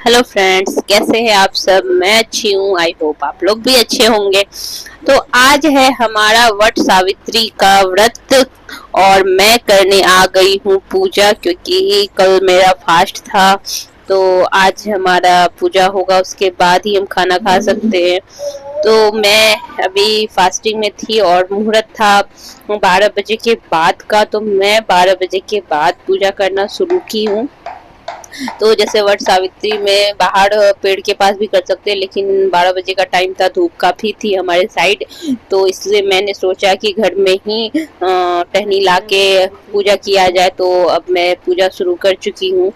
Hello friends, कैसे हैं आप सब। मैं अच्छी हूँ। आई होप आप लोग भी अच्छे होंगे। तो आज है हमारा वट सावित्री का व्रत और मैं करने आ गई हूँ पूजा, क्योंकि कल मेरा फास्ट था। तो आज हमारा पूजा होगा, उसके बाद ही हम खाना खा सकते हैं। तो मैं अभी फास्टिंग में थी और मुहूर्त था 12 बजे के बाद का, तो मैं 12 बजे के बाद पूजा करना शुरू की हूँ। तो जैसे वट सावित्री में बाहर पेड़ के पास भी कर सकते हैं, लेकिन 12 बजे का टाइम था, धूप काफी थी हमारे साइड। तो इसलिए मैंने सोचा कि घर में ही टहनी ला के पूजा किया जाए। तो अब मैं पूजा शुरू कर चुकी हूँ।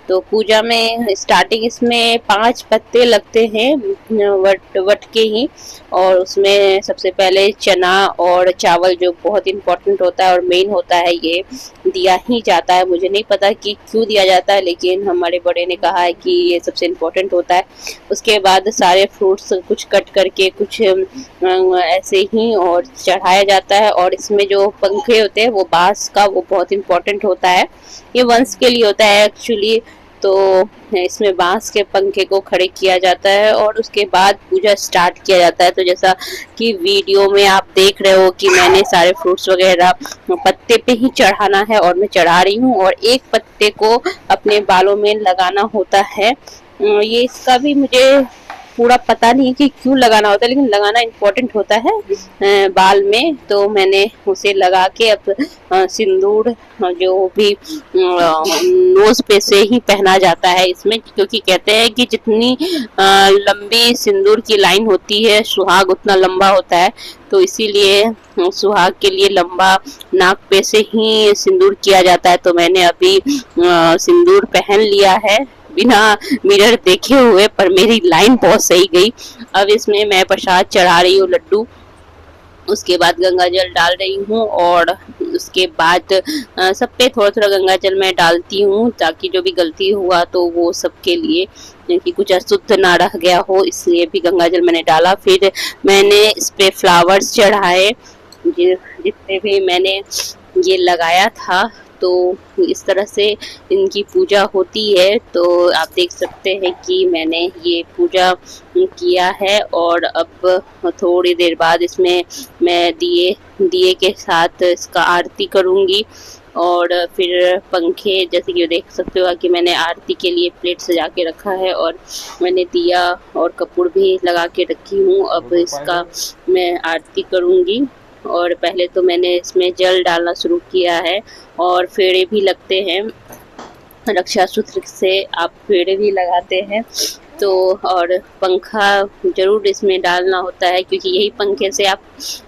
तो पूजा में स्टार्टिंग इसमें 5 पत्ते लगते हैं वट वट के ही। और उसमें सबसे पहले चना और चावल, जो बहुत इम्पोर्टेंट होता है और मेन होता है, ये दिया ही जाता है। मुझे नहीं पता कि क्यों दिया जाता है, लेकिन हमारे बड़े ने कहा है कि ये सबसे इम्पोर्टेंट होता है। उसके बाद सारे फ्रूट्स कुछ कट करके कुछ ऐसे ही और चढ़ाया जाता है। और इसमें जो पंखे होते हैं वो बांस का, वो बहुत इम्पोर्टेंट होता है। ये वंश के लिए होता है एक्चुअली। तो इसमें बांस के पंखे को खड़े किया जाता है और उसके बाद पूजा स्टार्ट किया जाता है। तो जैसा कि वीडियो में आप देख रहे हो कि मैंने सारे फ्रूट्स वगैरह पत्ते पे ही चढ़ाना है और मैं चढ़ा रही हूँ। और एक पत्ते को अपने बालों में लगाना होता है। ये इसका भी मुझे पूरा पता नहीं है कि क्यों लगाना होता है, लेकिन लगाना इम्पोर्टेंट होता है बाल में। तो मैंने उसे लगा के अब सिंदूर जो भी नोज पे से ही पहना जाता है इसमें, क्योंकि कहते हैं कि जितनी लंबी सिंदूर की लाइन होती है, सुहाग उतना लंबा होता है। तो इसीलिए सुहाग के लिए लंबा नाक पे से ही सिंदूर किया जाता है। तो मैंने अभी सिंदूर पहन लिया है बिना मिरर देखे हुए, पर मेरी लाइन बहुत सही गई। अब इसमें मैं प्रसाद चढ़ा रही हूँ, लड्डू। उसके बाद गंगा जल डाल रही हूँ और उसके बाद सब पे थोड़ा थोड़ा गंगा जल मैं डालती हूँ, ताकि जो भी गलती हुआ तो वो सबके लिए, कि कुछ अशुद्ध ना रह गया हो, इसलिए भी गंगा जल मैंने डाला। फिर मैंने इस पे फ्लावर्स चढ़ाए, जितने भी मैंने ये लगाया था। तो इस तरह से इनकी पूजा होती है। तो आप देख सकते हैं कि मैंने ये पूजा किया है। और अब थोड़ी देर बाद इसमें मैं दिए के साथ इसका आरती करूँगी। और फिर पंखे, जैसे कि देख सकते हो कि मैंने आरती के लिए प्लेट सजा के रखा है और मैंने दिया और कपूर भी लगा के रखी हूँ। अब इसका मैं आरती करूँगी। और पहले तो मैंने इसमें जल डालना शुरू किया है और फेड़े भी लगते हैं, रक्षा सूत्र से आप फेड़े भी लगाते हैं। तो और पंखा जरूर इसमें डालना होता है, क्योंकि यही पंखे से आप,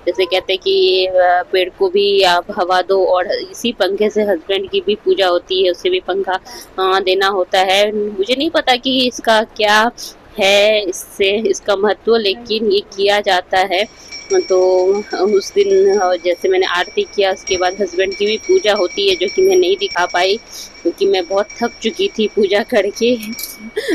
जैसे कहते हैं कि पेड़ को भी आप हवा दो, और इसी पंखे से हस्बैंड की भी पूजा होती है, उसे भी पंखा देना होता है। मुझे नहीं पता कि इसका क्या है, इससे इसका महत्व, लेकिन ये किया जाता है। तो उस दिन जैसे मैंने आरती किया, उसके बाद हस्बैंड की भी पूजा होती है, जो कि मैं नहीं दिखा पाई क्योंकि मैं बहुत थक चुकी थी पूजा करके।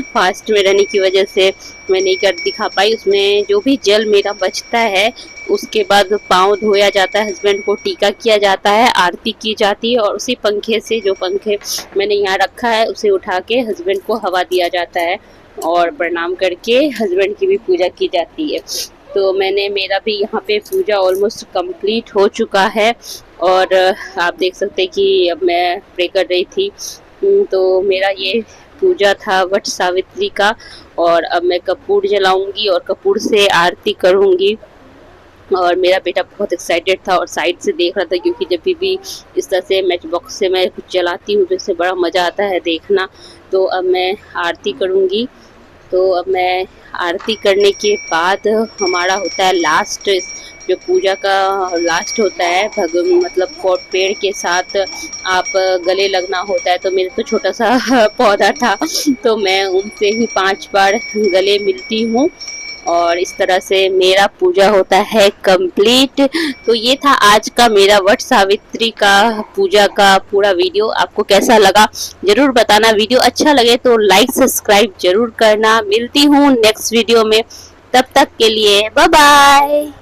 फास्ट में रहने की वजह से मैं नहीं कर दिखा पाई। उसमें जो भी जल मेरा बचता है, उसके बाद पाँव धोया जाता है, हस्बैंड को टीका किया जाता है, आरती की जाती है, और उसी पंखे से, जो पंखे मैंने यहाँ रखा है, उसे उठा के हस्बैंड को हवा दिया जाता है और प्रणाम करके हस्बैंड की भी पूजा की जाती है। तो मेरा भी यहाँ पे पूजा ऑलमोस्ट कंप्लीट हो चुका है। और आप देख सकते हैं कि अब मैं प्रे कर रही थी। तो मेरा ये पूजा था वट सावित्री का। और अब मैं कपूर जलाऊंगी और कपूर से आरती करूंगी। और मेरा बेटा बहुत एक्साइटेड था और साइड से देख रहा था, क्योंकि जब भी इस तरह से मैच बॉक्स से मैं कुछ जलाती हूँ तो इससे बड़ा मज़ा आता है देखना। तो अब मैं आरती करूँगी। तो अब मैं आरती करने के बाद हमारा होता है लास्ट, जो पूजा का लास्ट होता है, मतलब पेड़ के साथ आप गले लगना होता है। तो मेरे तो छोटा सा पौधा था, तो मैं उनसे ही 5 बार गले मिलती हूँ। और इस तरह से मेरा पूजा होता है कंप्लीट। तो ये था आज का मेरा वट सावित्री का पूजा का पूरा वीडियो। आपको कैसा लगा जरूर बताना। वीडियो अच्छा लगे तो लाइक सब्सक्राइब जरूर करना। मिलती हूँ नेक्स्ट वीडियो में, तब तक के लिए बाय बाय।